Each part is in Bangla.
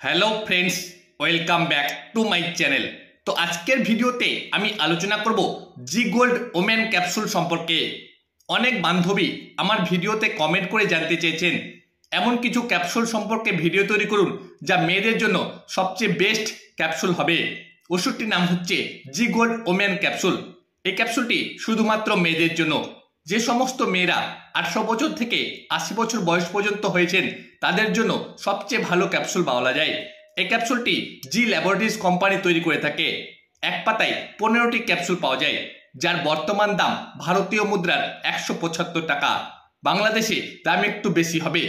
Hello friends, welcome back to my channel. তো আজকের ভিডিওতে আমি আলোচনা করব জি গোল্ড ওমেন ক্যাপসুল সম্পর্কে। অনেক বান্ধবী আমার ভিডিওতে কমেন্ট করে জানতে চেয়েছেন এমন কিছু ক্যাপসুল সম্পর্কে ভিডিও তৈরি করুন যা মেয়েদের জন্য সবচেয়ে বেস্ট ক্যাপসুল হবে। ওষুধটির নাম হচ্ছে জি গোল্ড ওমেন ক্যাপসুল। এই ক্যাপসুলটি শুধুমাত্র মেয়েদের জন্য। যে সমস্ত মেয়েরা 18 বছর থেকে 80 বছর বয়স পর্যন্ত হয়েছেন তাদের জন্য সবচেয়ে ভালো ক্যাপসুল পাওয়া যায়। এই ক্যাপসুলটি জি ল্যাবরেটরিজ কোম্পানি তৈরি করে থাকে। এক পাতায় 15টি ক্যাপসুল পাওয়া যায়, যার বর্তমান দাম ভারতীয় মুদ্রার 175 টাকা। বাংলাদেশে দাম একটু বেশি হবে।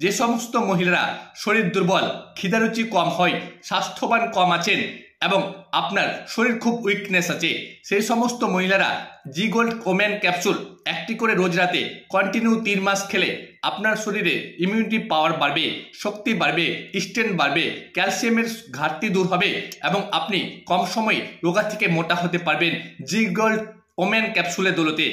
যে সমস্ত মহিলারা শরীর দুর্বল, খিদারুচি কম হয়, স্বাস্থ্যবান কম আছেন এবং আপনার শরীর খুব উইকনেস আছে, সেই সমস্ত মহিলারা জি গোল্ড ওমেন ক্যাপসুল একটি করে রোজ রাতে কন্টিনিউ 3 মাস খেলে আপনার শরীরে ইমিউনিটি পাওয়ার বাড়বে, শক্তি বাড়বে, স্ট্রেংথ বাড়বে, ক্যালসিয়ামের ঘাটতি দূর হবে এবং আপনি কম সময়ে রোগা থেকে মোটা হতে পারবেন জি গোল্ড ওমেন ক্যাপসুলের দৌলতে।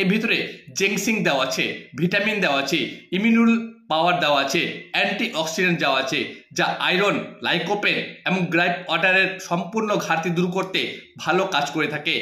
এর ভিতরে জেংসিং দেওয়া আছে, ভিটামিন দেওয়া আছে, ইমিউন পাওয়ার দেওয়া আছে, অ্যান্টি অক্সিডেন্ট দেওয়া আছে, যা আয়রন, লাইকোপেন এবং গ্রাইপ ওয়াটারের সম্পূর্ণ ঘাটতি দূর করতে ভালো কাজ করে থাকে।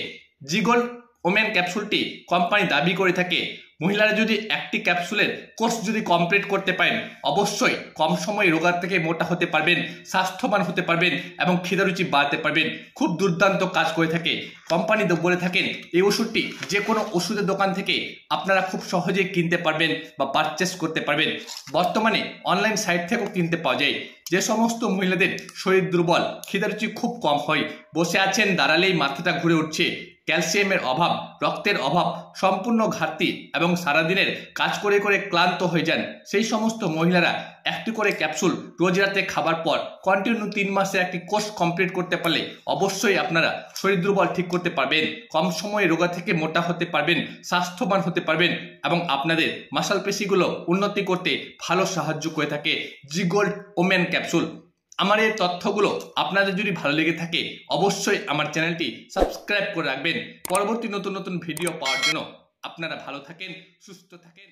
জি গোল্ড ওমেন ক্যাপসুলটি কোম্পানি দাবি করে থাকে মহিলারা যদি একটি ক্যাপসুলের কোর্স যদি কমপ্লিট করতে পারেন অবশ্যই কম সময়ে রোগার থেকে মোটা হতে পারবেন, স্বাস্থ্যবান হতে পারবেন এবং খিদারুচি বাড়াতে পারবেন। খুব দুর্দান্ত কাজ করে থাকে। কোম্পানি বলে থাকেন এই ওষুধটি যে কোনো ওষুধের দোকান থেকে আপনারা খুব সহজেই কিনতে পারবেন বা পারচেস করতে পারবেন। বর্তমানে অনলাইন সাইট থেকেও কিনতে পাওয়া যায়। যে সমস্ত মহিলাদের শরীর দুর্বল, খিদারুচি খুব কম হয়, বসে আছেন দাঁড়ালেই মাথাটা ঘুরে উঠছে, ক্যালসিয়ামের অভাব, রক্তের অভাব, সম্পূর্ণ ঘাটতি এবং সারাদিনের কাজ করে করে ক্লান্ত হয়ে যান, সেই সমস্ত মহিলারা একটি করে ক্যাপসুল রোজ রাতে খাবার পর কন্টিনিউ 3 মাসে একটি কোর্স কমপ্লিট করতে পারলে অবশ্যই আপনারা শরীর দুর্বল ঠিক করতে পারবেন, কম সময়ে রোগা থেকে মোটা হতে পারবেন, স্বাস্থ্যবান হতে পারবেন এবং আপনাদের মাসল পেশিগুলো উন্নতি করতে ভালো সাহায্য করে থাকে জি গোল্ড ওমেন ক্যাপসুল। আমার এই তথ্যগুলো আপনাদের যদি ভালো লেগে থাকে অবশ্যই আমার চ্যানেলটি সাবস্ক্রাইব করে রাখবেন পরবর্তী নতুন নতুন ভিডিও পাওয়ার জন্য। আপনারা ভালো থাকেন, সুস্থ থাকেন।